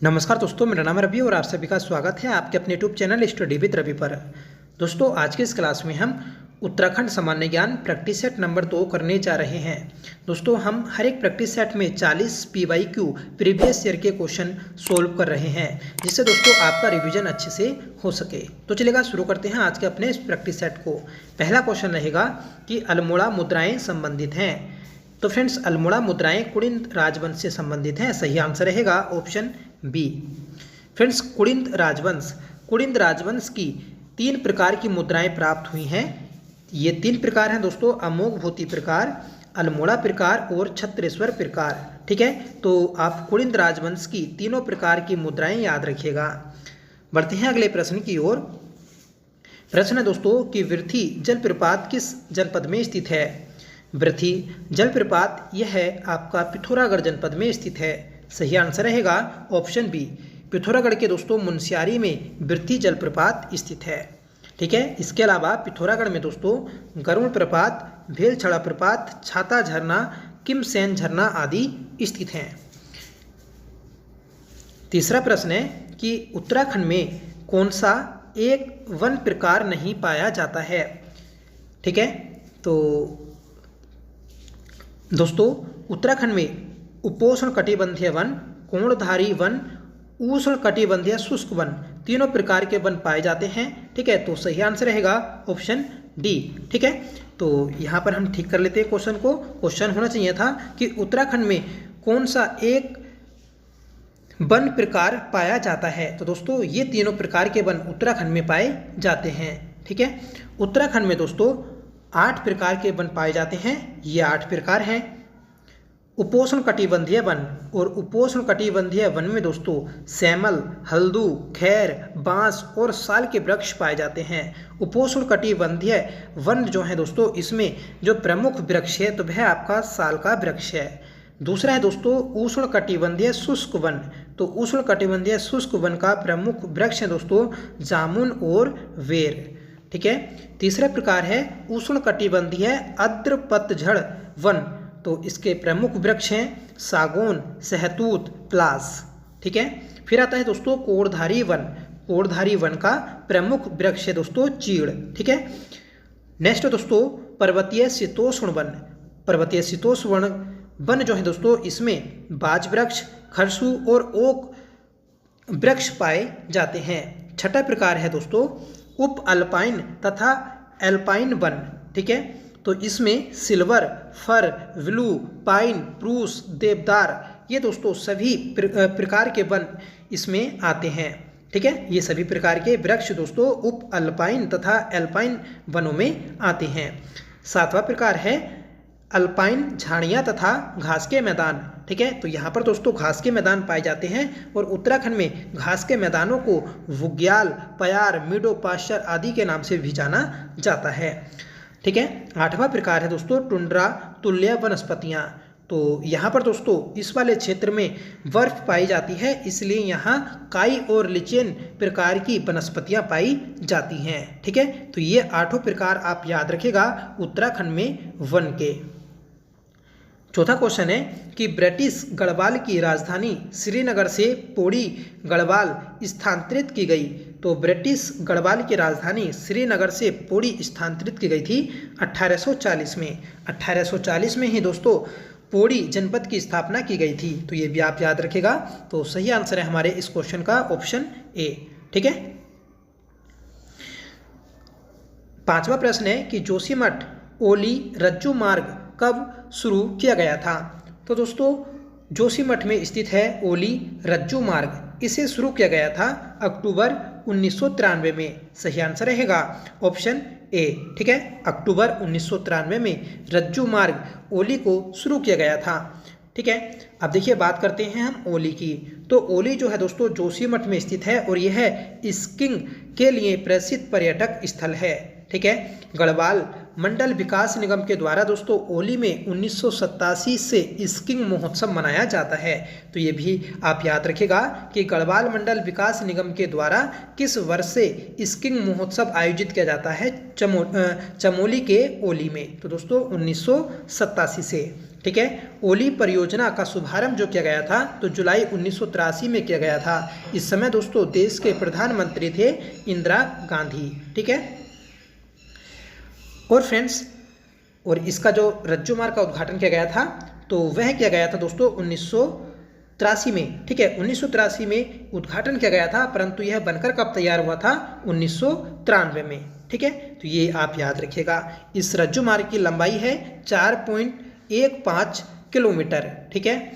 नमस्कार दोस्तों, मेरा नाम है रवि और आप सभी का स्वागत है आपके अपने YouTube channel study with Ravi पर। दोस्तों, आज की इस क्लास में हम उत्तराखंड सामान्य ज्ञान प्रैक्टिस सेट नंबर 2 करने जा रहे हैं। दोस्तों, हम हर एक प्रैक्टिस सेट में 40 PYQ प्रीवियस ईयर के क्वेश्चन सोल्व कर रहे हैं, जिससे दोस्तों आपका रिवीजन अच्छे से हो सके। तो चलिएगा शुरू करते हैं आज के अपने इस प्रैक्टिस सेट को। पहला क्वेश्चन रहेगा कि अल्मोड़ा मुद्राएं संबंधित हैं। तो फ्रेंड्स, अल्मोड़ा मुद्राएं कुड़िन राजवंश से संबंधित हैं। सही आंसर रहेगा ऑप्शन बी। फ्रेंड्स, कुड़िन राजवंश की 3 प्रकार की मुद्राएं प्राप्त हुई हैं। ये 3 प्रकार हैं दोस्तों, अमोघ भूति प्रकार, अल्मोड़ा प्रकार और छत्रेश्वर प्रकार। ठीक है, तो आप कुड़िन राजवंश की तीनों प्रकार की मुद्राएं याद रखिएगा। बढ़ते हैं अगले प्रश्न की ओर। प्रश्न है दोस्तों कि वृथी जलप्रपात किस जनपद में स्थित है। वृथी जलप्रपात यह है आपका पिथौरागढ़ जनपद में स्थित है। सही आंसर रहेगा ऑप्शन बी। पिथौरागढ़ के दोस्तों मुनस्यारी में वृथी जलप्रपात स्थित है। ठीक है, इसके अलावा पिथौरागढ़ में दोस्तों गरुड़ प्रपात, भेलछड़ा प्रपात, छाता झरना, किमसेन झरना आदि स्थित हैं। तीसरा प्रश्न है कि उत्तराखंड में कौन सा एक वन प्रकार नहीं पाया जाता है। ठीक है, तो दोस्तों उत्तराखंड में उपोष्ण कटिबंधीय वन, कोणधारी वन, उष्ण कटिबंधीय शुष्क वन तीनों प्रकार के वन पाए जाते हैं। ठीक है, तो सही आंसर रहेगा ऑप्शन डी। ठीक है, तो यहाँ पर हम ठीक कर लेते हैं क्वेश्चन को। क्वेश्चन होना चाहिए था कि उत्तराखंड में कौन सा एक वन प्रकार पाया जाता है। तो दोस्तों ये तीनों प्रकार के वन उत्तराखंड में पाए जाते हैं। ठीक है, उत्तराखंड में दोस्तों 8 प्रकार के वन पाए जाते हैं। ये 8 प्रकार हैं। उपोष्ण कटिबंधीय वन, और उपोष्ण कटिबंधीय वन में दोस्तों सैमल, हल्दू, खैर, बांस और साल के वृक्ष पाए जाते हैं। उपोष्ण कटिबंधीय वन जो है दोस्तों, इसमें जो प्रमुख वृक्ष है तो वह आपका साल का वृक्ष है। दूसरा है दोस्तों उष्ण कटिबंधीय शुष्क वन। तो उष्ण कटिबंधीय शुष्क वन का प्रमुख वृक्ष है दोस्तों जामुन और वेर। ठीक है, तीसरा प्रकार है उष्ण कटिबंधीय आर्द्र पतझड़ वन। तो इसके प्रमुख वृक्ष हैं सागौन, सहतूत, प्लास। ठीक है, फिर आता है दोस्तों कोड़धारी वन। कोड़धारी वन का प्रमुख वृक्ष है दोस्तों चीड़। ठीक है, नेक्स्ट दोस्तों पर्वतीय शीतोष्ण वन। पर्वतीय शीतोष्ण वन जो है दोस्तों, इसमें बाज वृक्ष, खरसू और ओक वृक्ष पाए जाते हैं। छठा प्रकार है दोस्तों उप अल्पाइन तथा एल्पाइन वन। ठीक है, तो इसमें सिल्वर, फर, ब्लू, पाइन, प्रूस, देवदार ये दोस्तों सभी प्रकार के वन इसमें आते हैं। ठीक है, ये सभी प्रकार के वृक्ष दोस्तों उप अल्पाइन तथा एल्पाइन वनों में आते हैं। 7वां प्रकार है अल्पाइन झाड़ियाँ तथा घास के मैदान। ठीक है, तो यहाँ पर दोस्तों घास के मैदान पाए जाते हैं, और उत्तराखंड में घास के मैदानों को बुग्याल, पयार, मीडो पास्चर आदि के नाम से भी जाना जाता है। ठीक है, 8वां प्रकार है दोस्तों टुंड्रा तुल्य वनस्पतियाँ। तो यहाँ पर दोस्तों इस वाले क्षेत्र में बर्फ पाई जाती है, इसलिए यहाँ काई और लिचेन प्रकार की वनस्पतियाँ पाई जाती हैं। ठीक है, तो ये 8 प्रकार आप याद रखिएगा उत्तराखंड में वन के। चौथा क्वेश्चन है कि ब्रिटिश गढ़वाल की राजधानी श्रीनगर से पौड़ी गढ़वाल स्थानांतरित की गई। तो ब्रिटिश गढ़वाल की राजधानी श्रीनगर से पौड़ी स्थानांतरित की गई थी 1840 में। 1840 में ही दोस्तों पौड़ी जनपद की स्थापना की गई थी। तो ये भी आप याद रखिएगा। तो सही आंसर है हमारे इस क्वेश्चन का ऑप्शन ए। ठीक है, 5वां प्रश्न है कि जोशीमठ ओली रज्जू मार्ग कब शुरू किया गया था। तो दोस्तों जोशीमठ में स्थित है ओली रज्जू मार्ग। इसे शुरू किया गया था अक्टूबर 1993 में। सही आंसर रहेगा ऑप्शन ए। ठीक है, अक्टूबर 1993 में रज्जू मार्ग ओली को शुरू किया गया था। ठीक है, अब देखिए बात करते हैं हम ओली की। तो ओली जो है दोस्तों जोशीमठ में स्थित है, और यह स्कीइंग के लिए प्रसिद्ध पर्यटक स्थल है। ठीक है, गढ़वाल मंडल विकास निगम के द्वारा दोस्तों ओली में 1987 से स्कीइंग महोत्सव मनाया जाता है। तो ये भी आप याद रखिएगा कि गढ़वाल मंडल विकास निगम के द्वारा किस वर्ष से स्कीइंग महोत्सव आयोजित किया जाता है चमोली के ओली में। तो दोस्तों 1987 से। ठीक है। ओली परियोजना का शुभारंभ जो किया गया था तो जुलाई 1983 में किया गया था। इस समय दोस्तों देश के प्रधानमंत्री थे इंदिरा गांधी, ठीक है। और फ्रेंड्स, और इसका जो रज्जू मार्ग का उद्घाटन किया गया था तो वह किया गया था दोस्तों 1983 में, ठीक है। 1983 में उद्घाटन किया गया था, परंतु यह बनकर कब तैयार हुआ था? 1993 में, ठीक है। तो ये आप याद रखिएगा। इस रज्जू मार्ग की लंबाई है 4.15 किलोमीटर, ठीक है।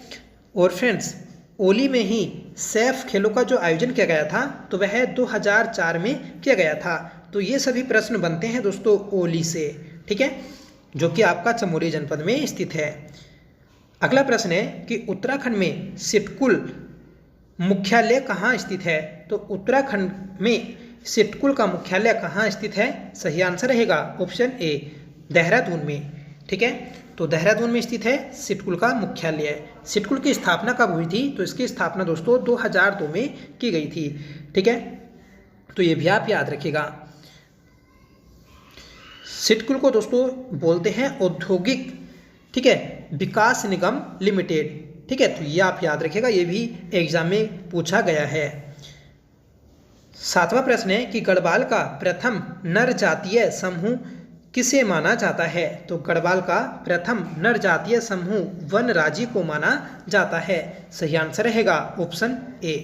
और फ्रेंड्स, ओली में ही सैफ खेलों का जो आयोजन किया गया था तो वह 2004 में किया गया था। तो ये सभी प्रश्न बनते हैं दोस्तों ओली से, ठीक है, जो कि आपका चमोली जनपद में स्थित है। अगला प्रश्न है कि उत्तराखंड में सिटकुल मुख्यालय कहाँ स्थित है? तो उत्तराखंड में सिटकुल का मुख्यालय कहाँ स्थित है? सही आंसर रहेगा ऑप्शन ए, देहरादून में, ठीक है। तो देहरादून में स्थित है सिटकुल का मुख्यालय। सिटकुल की स्थापना कब हुई थी? तो इसकी स्थापना दोस्तों 2002 में की गई थी, ठीक है। तो ये भी आप याद रखिएगा। सिटकुल को दोस्तों बोलते हैं औद्योगिक, ठीक है, विकास निगम लिमिटेड, ठीक है। तो ये आप याद रखिएगा, ये भी एग्जाम में पूछा गया है। 7वां प्रश्न है कि गढ़वाल का प्रथम नर जातीय समूह किसे माना जाता है? तो गढ़वाल का प्रथम नर जातीय समूह वनराजी को माना जाता है। सही आंसर रहेगा ऑप्शन ए।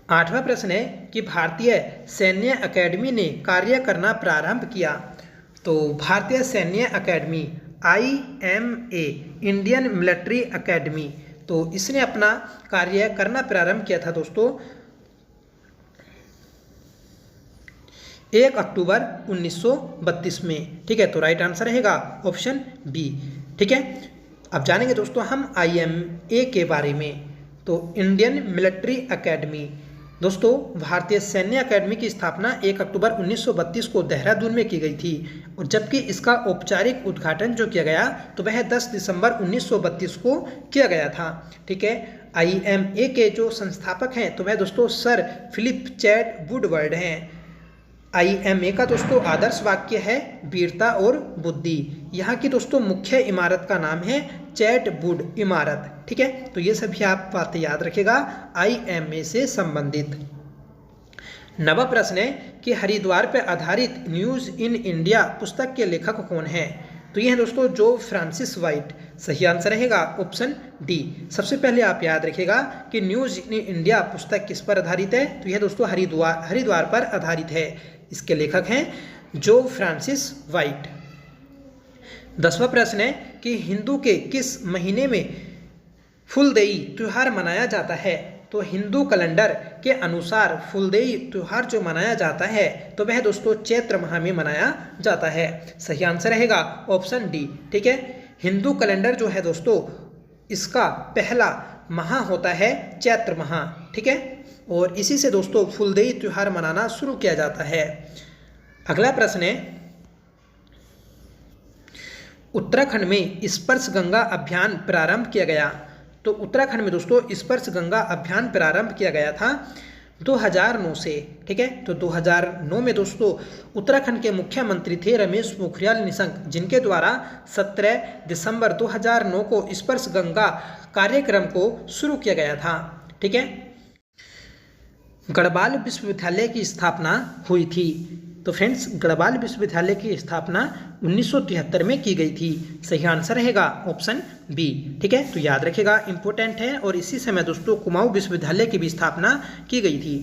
8वां प्रश्न है कि भारतीय सैन्य अकेडमी ने कार्य करना प्रारंभ किया। तो भारतीय सैन्य academy IMA, Indian military academy, तो इसने अपना कार्य करना प्रारंभ किया था दोस्तों 1 अक्टूबर 1932 में, ठीक है। तो राइट आंसर रहेगा ऑप्शन बी, ठीक है। अब जानेंगे दोस्तों हम IMA के बारे में। तो इंडियन मिलिट्री अकेडमी दोस्तों भारतीय सैन्य अकेडमी की स्थापना 1 अक्टूबर 1932 को देहरादून में की गई थी, और जबकि इसका औपचारिक उद्घाटन जो किया गया तो वह 10 दिसंबर 1932 को किया गया था, ठीक है। IMA के जो संस्थापक हैं तो वह दोस्तों सर फिलिप चैड वुडवर्ड हैं। IMA का दोस्तों आदर्श वाक्य है वीरता और बुद्धि। यहाँ की दोस्तों मुख्य इमारत का नाम है चैट वुड इमारत, ठीक है। तो ये सभी आप बातें याद रखेगा IMA से संबंधित। 9वां प्रश्न है कि हरिद्वार पर आधारित न्यूज़ इन इंडिया पुस्तक के लेखक कौन है? तो ये है दोस्तों जो फ्रांसिस वाइट। सही आंसर रहेगा ऑप्शन डी। सबसे पहले आप याद रखिएगा कि न्यूज़ इन इंडिया पुस्तक किस पर आधारित है? तो यह दोस्तों हरिद्वार पर आधारित है। इसके लेखक हैं जो फ्रांसिस वाइट। 10वां प्रश्न है कि हिंदू के किस महीने में फुलदेई त्योहार मनाया जाता है? तो हिंदू कैलेंडर के अनुसार फुलदेई त्योहार जो मनाया जाता है तो वह दोस्तों चैत्र माह में मनाया जाता है। सही आंसर रहेगा ऑप्शन डी, ठीक है। हिंदू कैलेंडर जो है दोस्तों इसका पहला माह होता है चैत्र माह, ठीक है। और इसी से दोस्तों फुलदेई त्योहार मनाना शुरू किया जाता है। अगला प्रश्न है उत्तराखंड में स्पर्श गंगा अभियान प्रारंभ किया गया। तो उत्तराखंड में दोस्तों स्पर्श गंगा अभियान प्रारंभ किया गया था 2009 से, ठीक है। तो 2009 में दोस्तों उत्तराखंड के मुख्यमंत्री थे रमेश पोखरियाल निशंक, जिनके द्वारा 17 दिसंबर 2009 को स्पर्श गंगा कार्यक्रम को शुरू किया गया था, ठीक है। गढ़वाल विश्वविद्यालय की स्थापना हुई थी। तो फ्रेंड्स गढ़वाल विश्वविद्यालय की स्थापना 1973 में की गई थी। सही आंसर रहेगा ऑप्शन बी, ठीक है। तो याद रखिएगा इंपॉर्टेंट है। और इसी समय दोस्तों कुमाऊं विश्वविद्यालय की भी स्थापना की गई थी।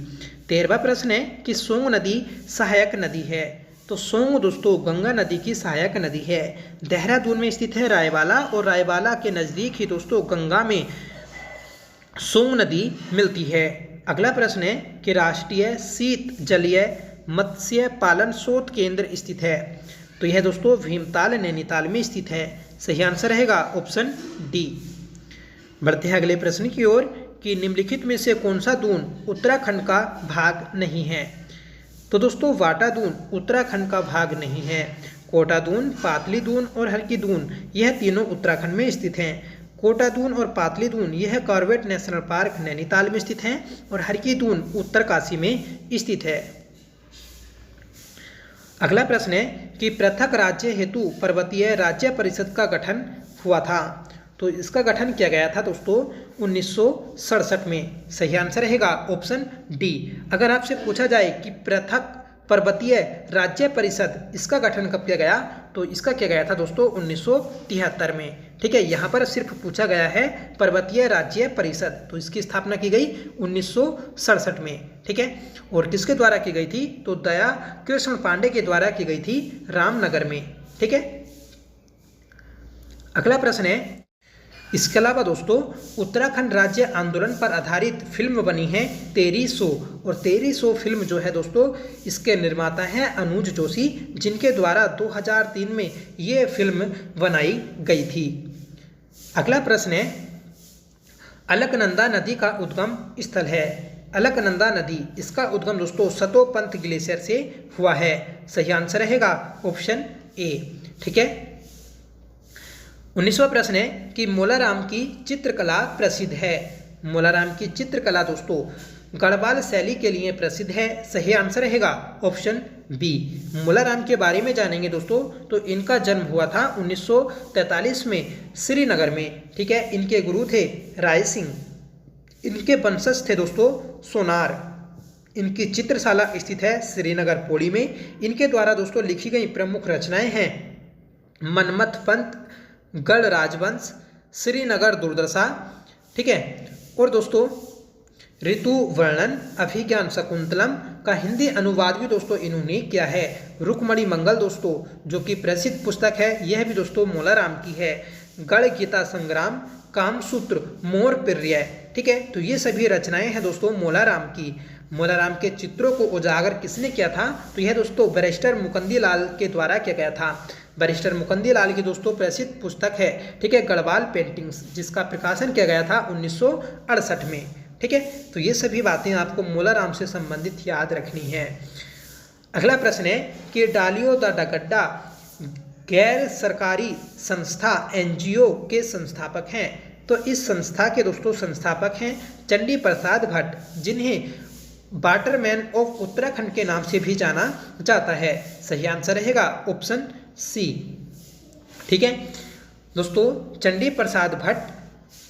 13वां प्रश्न है कि सोंग नदी सहायक नदी है। तो सोंग दोस्तों गंगा नदी की सहायक नदी है। देहरादून में स्थित है रायवाला, और रायवाला के नज़दीक ही दोस्तों गंगा में सोंग नदी मिलती है। अगला प्रश्न है कि राष्ट्रीय शीत जलीय मत्स्य पालन शोध केंद्र स्थित है। तो यह दोस्तों भीमताल नैनीताल में स्थित है। सही आंसर रहेगा ऑप्शन डी। बढ़ते हैं अगले प्रश्न की ओर कि निम्नलिखित में से कौन सा दून उत्तराखंड का भाग नहीं है? तो दोस्तों वाटा दून उत्तराखंड का भाग नहीं है। कोटा दून, पातली दून और हरकी दून यह तीनों उत्तराखंड में स्थित हैं। कोटा दून और पातली दून यह कॉर्बेट नेशनल पार्क नैनीताल में स्थित है, और हरकी दून उत्तरकाशी में स्थित है। अगला प्रश्न है कि पृथक राज्य हेतु पर्वतीय राज्य परिषद का गठन हुआ था। तो इसका गठन किया गया था दोस्तों 1967 में। सही आंसर रहेगा ऑप्शन डी। अगर आपसे पूछा जाए कि पृथक पर्वतीय राज्य परिषद इसका गठन कब किया गया, तो इसका किया गया था दोस्तों 1973 में। ठीक है, यहाँ पर सिर्फ पूछा गया है पर्वतीय राज्य परिषद, तो इसकी स्थापना की गई 1967 में। ठीक है, और किसके द्वारा की गई थी, तो दया कृष्ण पांडे के द्वारा की गई थी रामनगर में। ठीक है, अगला प्रश्न है, इसके अलावा दोस्तों उत्तराखंड राज्य आंदोलन पर आधारित फिल्म बनी है 1300, और 1300 फिल्म जो है दोस्तों इसके निर्माता हैं अनुज जोशी, जिनके द्वारा 2003 में ये फिल्म बनाई गई थी। अगला प्रश्न है, अलकनंदा नदी का उद्गम स्थल है। अलकनंदा नदी इसका उद्गम दोस्तों सतोपंथ ग्लेशियर से हुआ है। सही आंसर रहेगा ऑप्शन ए। ठीक है, 19वां प्रश्न है कि मोलाराम की चित्रकला प्रसिद्ध है। मोलाराम की चित्रकला दोस्तों गढ़वाल शैली के लिए प्रसिद्ध है। सही आंसर रहेगा ऑप्शन बी। मोलाराम के बारे में जानेंगे दोस्तों, तो इनका जन्म हुआ था 1943 में श्रीनगर में। ठीक है, इनके गुरु थे राय सिंह, इनके वंशज थे दोस्तों सोनार। इनकी चित्रशाला स्थित है श्रीनगर पौड़ी में। इनके द्वारा दोस्तों लिखी गई प्रमुख रचनाएं हैं मनमथ पंथ, गढ़ राजवंश, श्रीनगर दुर्दशा। ठीक है, और दोस्तों ऋतु वर्णन, अभिज्ञान शकुंतलम का हिंदी अनुवाद भी दोस्तों इन्होंने किया है। रुक्मणी मंगल दोस्तों जो कि प्रसिद्ध पुस्तक है, यह भी दोस्तों मोलाराम की है। गढ़ गीता संग्राम, कामसूत्र, मोर प्रिय। ठीक है, तो ये सभी रचनाएं हैं दोस्तों मोलाराम की। मोलाराम के चित्रों को उजागर किसने किया था, तो यह दोस्तों बैरिस्टर मुकुंदी लाल के द्वारा किया गया था। बैरिस्टर मुकुंदी लाल की दोस्तों प्रसिद्ध पुस्तक है, ठीक है, गढ़वाल पेंटिंग्स, जिसका प्रकाशन किया गया था 1968 में। ठीक है, तो ये सभी बातें आपको मोलाराम से संबंधित याद रखनी है। अगला प्रश्न है कि डालियो द डगड्डा गैर सरकारी संस्था NGO के संस्थापक हैं। तो इस संस्था के दोस्तों संस्थापक हैं चंडी प्रसाद भट्ट, जिन्हें वाटरमैन ऑफ उत्तराखंड के नाम से भी जाना जाता है। सही आंसर रहेगा ऑप्शन सी। ठीक है दोस्तों, चंडी प्रसाद भट्ट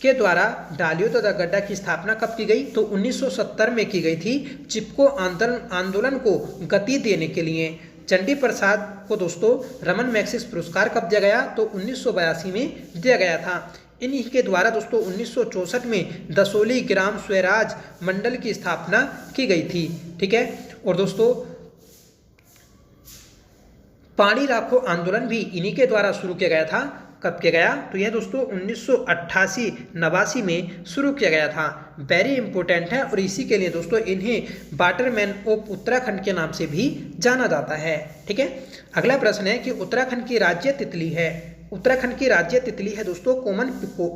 के द्वारा डालियो तथा गड्ढा की स्थापना कब की गई, तो 1970 में की गई थी। चिपको आंदोलन को गति देने के लिए चंडी प्रसाद को दोस्तों रमन मैग्सेसे पुरस्कार कब दिया गया, तो 1982 में दिया गया था। इन्हीं के द्वारा दोस्तों 1964 में दसोली ग्राम स्वराज मंडल की स्थापना की गई थी। ठीक है, और दोस्तों पानी राखो आंदोलन भी इन्हीं के द्वारा शुरू किया गया था। कब किया गया, तो यह दोस्तों 1988-89 में शुरू किया गया था। वेरी इंपॉर्टेंट है, और इसी के लिए दोस्तों इन्हें वाटरमैन ऑफ उत्तराखंड के नाम से भी जाना जाता है। ठीक है, अगला प्रश्न है कि उत्तराखंड की राज्य तितली है। उत्तराखंड की राज्य तितली है दोस्तों कॉमन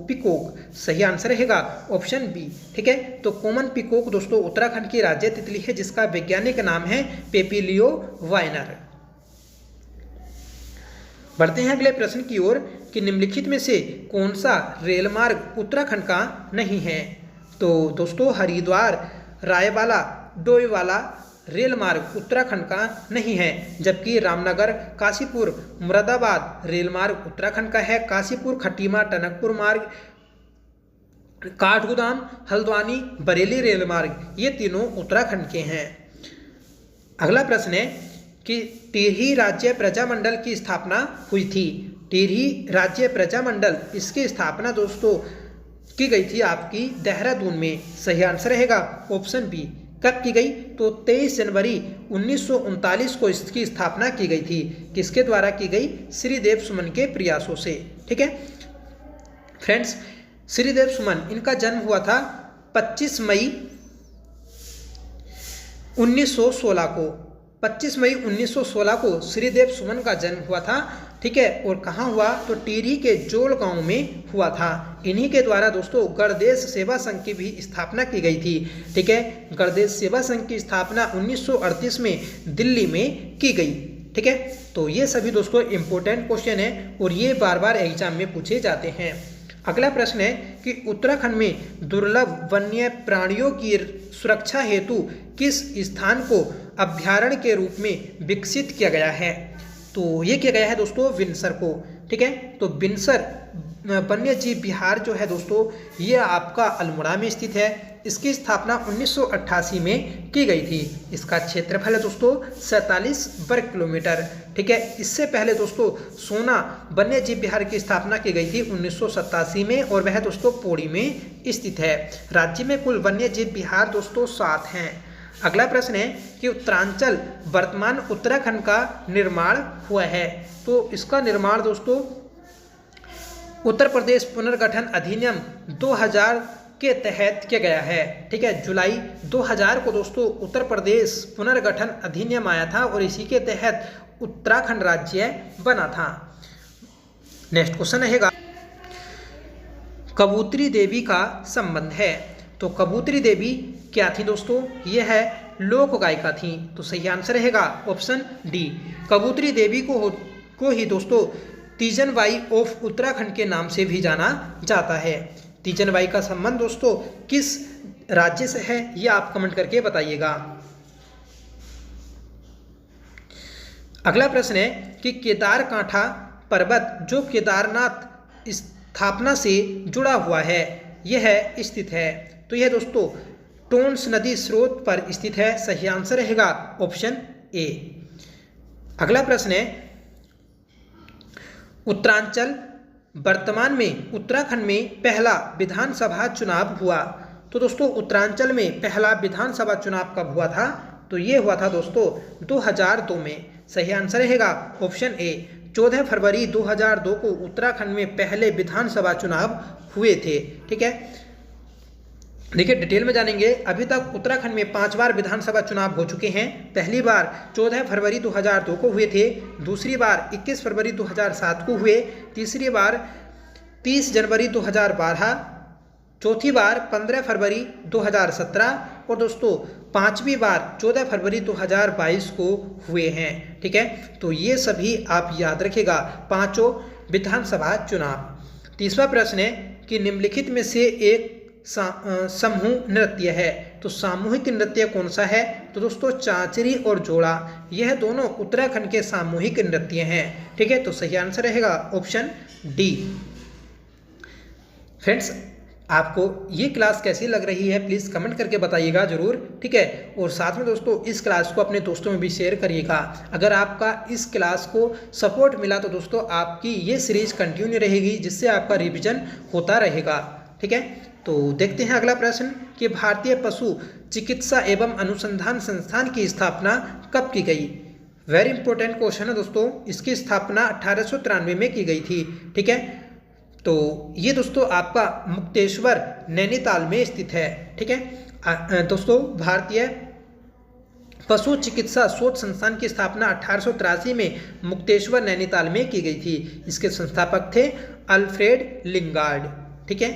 पिकॉक। सही आंसर रहेगा ऑप्शन बी। ठीक है, तो कॉमन पिकॉक दोस्तों उत्तराखंड की राज्य तितली है, जिसका वैज्ञानिक नाम है पेपिलियो वाइनर। बढ़ते हैं अगले प्रश्न की ओर कि निम्नलिखित में से कौन सा रेल मार्ग उत्तराखंड का नहीं है। तो दोस्तों हरिद्वार रायवाला डोईवाला रेल मार्ग उत्तराखंड का नहीं है, जबकि रामनगर काशीपुर मुरादाबाद रेल मार्ग उत्तराखंड का है। काशीपुर खटीमा टनकपुर मार्ग, काठगोदाम हल्द्वानी बरेली रेल मार्ग, ये तीनों उत्तराखंड के हैं। अगला प्रश्न है कि टिहरी राज्य प्रजामंडल की स्थापना हुई थी। टिहरी राज्य प्रजामंडल इसकी स्थापना दोस्तों की गई थी आपकी देहरादून में। सही आंसर रहेगा ऑप्शन बी। कब की गई, तो 23 जनवरी 1939 को इसकी स्थापना की गई थी। किसके द्वारा की गई, श्रीदेव सुमन के प्रयासों से। ठीक है फ्रेंड्स, श्रीदेव सुमन इनका जन्म हुआ था 25 मई 1916 को। 25 मई 1916 को श्रीदेव सुमन का जन्म हुआ था। ठीक है, और कहाँ हुआ, तो टिहरी के जोल गांव में हुआ था। इन्हीं के द्वारा दोस्तों गणदेश सेवा संघ की भी स्थापना की गई थी। ठीक है, गणदेश सेवा संघ की स्थापना 1938 में दिल्ली में की गई। ठीक है, तो ये सभी दोस्तों इंपॉर्टेंट क्वेश्चन है और ये बार बार एग्जाम में पूछे जाते हैं। अगला प्रश्न है कि उत्तराखंड में दुर्लभ वन्य प्राणियों की सुरक्षा हेतु किस स्थान को अभ्यारण्य के रूप में विकसित किया गया है? तो ये किया गया है दोस्तों बिनसर को। ठीक है, तो बिनसर वन्य जीव विहार जो है दोस्तों ये आपका अल्मोड़ा में स्थित है। इसकी स्थापना 1988 में की गई थी। इसका क्षेत्रफल है दोस्तों 47 वर्ग किलोमीटर। ठीक है, इससे पहले दोस्तों सोना वन्य जीव विहार की स्थापना की गई थी 1987 में और वह दोस्तों पौड़ी में स्थित है। राज्य में कुल वन्य जीव विहार दोस्तों 7 हैं। अगला प्रश्न है कि उत्तरांचल वर्तमान उत्तराखंड का निर्माण हुआ है। तो इसका निर्माण दोस्तों उत्तर प्रदेश पुनर्गठन अधिनियम 2000 के तहत किया गया है। ठीक है, जुलाई 2000 को दोस्तों उत्तर प्रदेश पुनर्गठन अधिनियम आया था और इसी के तहत उत्तराखंड राज्य बना था। नेक्स्ट क्वेश्चन रहेगा कबूतरी देवी का संबंध है। तो कबूतरी देवी क्या थी दोस्तों? यह है लोक गायिका थी। तो सही आंसर रहेगा ऑप्शन डी। कबूतरी देवी को ही दोस्तों तीजन बाई ऑफ उत्तराखंड के नाम से भी जाना जाता है। तीजन बाई का संबंध दोस्तों किस राज्य से है यह आप कमेंट करके बताइएगा। अगला प्रश्न है कि केदारकांठा पर्वत जो केदारनाथ स्थापना से जुड़ा हुआ है यह स्थित है। तो यह दोस्तों टोन्स नदी स्रोत पर स्थित है। सही आंसर रहेगा ऑप्शन ए। अगला प्रश्न है उत्तरांचल वर्तमान में उत्तराखंड में पहला विधानसभा चुनाव हुआ। तो दोस्तों उत्तरांचल में पहला विधानसभा चुनाव कब हुआ था? तो ये हुआ था दोस्तों 2002 में। सही आंसर रहेगा ऑप्शन ए। 14 फरवरी 2002 को उत्तराखंड में पहले विधानसभा चुनाव हुए थे। ठीक है, देखिए डिटेल में जानेंगे। अभी तक उत्तराखंड में 5 बार विधानसभा चुनाव हो चुके हैं। पहली बार 14 फरवरी 2002 को हुए थे, दूसरी बार 21 फरवरी 2007 को हुए, तीसरी बार 30 जनवरी 2012, चौथी बार 15 फरवरी 2017 और दोस्तों पांचवी बार 14 फरवरी 2022 को हुए हैं। ठीक है, तो ये सभी आप याद रखिएगा पांचों विधानसभा चुनाव। तीसरा प्रश्न है कि निम्नलिखित में से एक समूह नृत्य है। तो सामूहिक नृत्य कौन सा है? तो दोस्तों चांचरी और जोड़ा, यह दोनों उत्तराखंड के सामूहिक नृत्य हैं। ठीक है, तो सही आंसर रहेगा ऑप्शन डी। फ्रेंड्स, आपको ये क्लास कैसी लग रही है प्लीज़ कमेंट करके बताइएगा ज़रूर। ठीक है, और साथ में दोस्तों इस क्लास को अपने दोस्तों में भी शेयर करिएगा। अगर आपका इस क्लास को सपोर्ट मिला तो दोस्तों आपकी ये सीरीज कंटिन्यू रहेगी जिससे आपका रिवीजन होता रहेगा। ठीक है, तो देखते हैं अगला प्रश्न कि भारतीय पशु चिकित्सा एवं अनुसंधान संस्थान की स्थापना कब की गई? वेरी इंपॉर्टेंट क्वेश्चन है दोस्तों। इसकी स्थापना 1893 में की गई थी। ठीक है, तो ये दोस्तों आपका मुक्तेश्वर नैनीताल में स्थित है। ठीक है दोस्तों, भारतीय पशु चिकित्सा शोध संस्थान की स्थापना 1883 में मुक्तेश्वर नैनीताल में की गई थी। इसके संस्थापक थे अल्फ्रेड लिंगार्ड। ठीक है,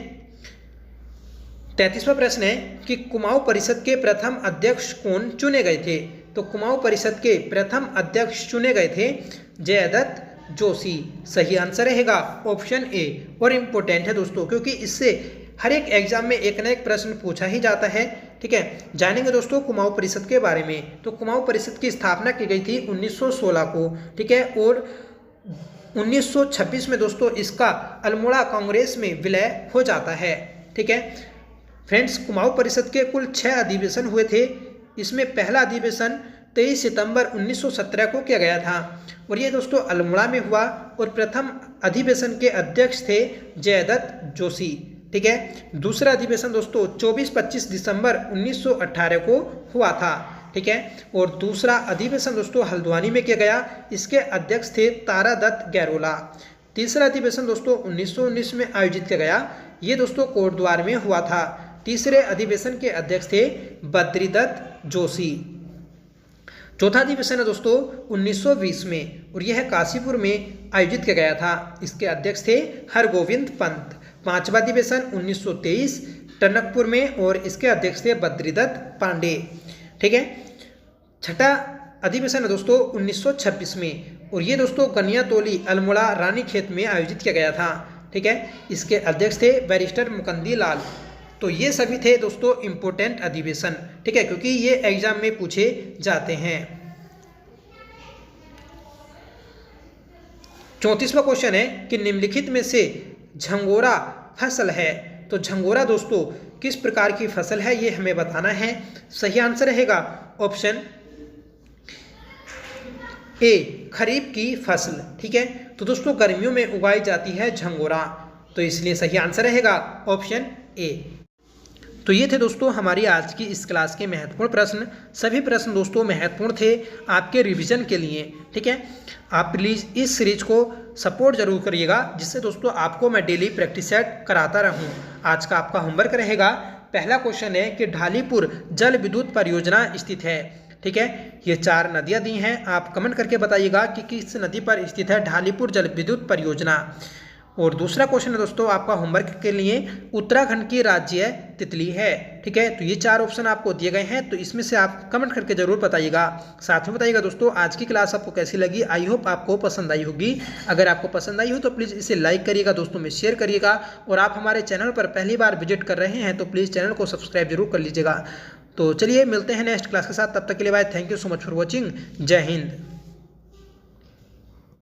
33वां प्रश्न है कि कुमाऊं परिषद के प्रथम अध्यक्ष कौन चुने गए थे? तो कुमाऊं परिषद के प्रथम अध्यक्ष चुने गए थे जयदत्त जोशी। सही आंसर रहेगा ऑप्शन ए। और इम्पोर्टेंट है दोस्तों क्योंकि इससे हर एक एग्जाम में एक ना एक प्रश्न पूछा ही जाता है। ठीक है, जानेंगे दोस्तों कुमाऊं परिषद के बारे में। तो कुमाऊं परिषद की स्थापना की गई थी 1916 को। ठीक है, और 1926 में दोस्तों इसका अल्मोड़ा कांग्रेस में विलय हो जाता है। ठीक है फ्रेंड्स, कुमाऊं परिषद के कुल 6 अधिवेशन हुए थे। इसमें पहला अधिवेशन 23 सितंबर 1917 को किया गया था और ये दोस्तों अल्मोड़ा में हुआ और प्रथम अधिवेशन के अध्यक्ष थे जयदत्त जोशी। ठीक है, दूसरा अधिवेशन दोस्तों 24-25 दिसंबर 1918 को हुआ था। ठीक है, और दूसरा अधिवेशन दोस्तों हल्द्वानी में किया गया। इसके अध्यक्ष थे तारादत्त गैरोला। तीसरा अधिवेशन दोस्तों 1919 में आयोजित किया गया। ये दोस्तों कोटद्वार में हुआ था। तीसरे अधिवेशन के अध्यक्ष थे बद्रीदत्त जोशी। चौथा अधिवेशन है दोस्तों 1920 में और यह काशीपुर में आयोजित किया गया था। इसके अध्यक्ष थे हरगोविंद पंत। पांचवा अधिवेशन 1923 टनकपुर में और इसके अध्यक्ष थे बद्रीदत्त पांडे। ठीक है, छठा अधिवेशन है दोस्तों 1926 में और ये दोस्तों कन्यातोली अल्मोड़ा रानीखेत में आयोजित किया गया था। ठीक है, इसके अध्यक्ष थे बैरिस्टर मुकंदी लाल। तो ये सभी थे दोस्तों इम्पोर्टेंट अधिवेशन, ठीक है, क्योंकि ये एग्जाम में पूछे जाते हैं। 34वां क्वेश्चन है कि निम्नलिखित में से झंगोरा फसल है। तो झंगोरा दोस्तों किस प्रकार की फसल है ये हमें बताना है। सही आंसर रहेगा ऑप्शन ए, खरीफ की फसल। ठीक है, तो दोस्तों गर्मियों में उगाई जाती है झंगोरा, तो इसलिए सही आंसर रहेगा ऑप्शन ए। तो ये थे दोस्तों हमारी आज की इस क्लास के महत्वपूर्ण प्रश्न। सभी प्रश्न दोस्तों महत्वपूर्ण थे आपके रिवीजन के लिए। ठीक है, आप प्लीज़ इस सीरीज को सपोर्ट जरूर करिएगा, जिससे दोस्तों आपको मैं डेली प्रैक्टिस सेट कराता रहूं। आज का आपका होमवर्क रहेगा, पहला क्वेश्चन है कि ढालीपुर जल विद्युत परियोजना स्थित है। ठीक है, ये 4 नदियां दी हैं, आप कमेंट करके बताइएगा कि किस नदी पर स्थित है ढालीपुर जल विद्युत परियोजना। और दूसरा क्वेश्चन है दोस्तों आपका होमवर्क के लिए, उत्तराखंड की राज्य तितली है। ठीक है, तो ये 4 ऑप्शन आपको दिए गए हैं, तो इसमें से आप कमेंट करके जरूर बताइएगा। साथ में बताइएगा दोस्तों आज की क्लास आपको कैसी लगी। आई होप आपको पसंद आई होगी। अगर आपको पसंद आई हो तो प्लीज़ इसे लाइक करिएगा, दोस्तों में शेयर करिएगा। और आप हमारे चैनल पर पहली बार विजिट कर रहे हैं तो प्लीज़ चैनल को सब्सक्राइब जरूर कर लीजिएगा। तो चलिए मिलते हैं नेक्स्ट क्लास के साथ, तब तक के लिए bye. Thank you so much for watching. जय हिंद।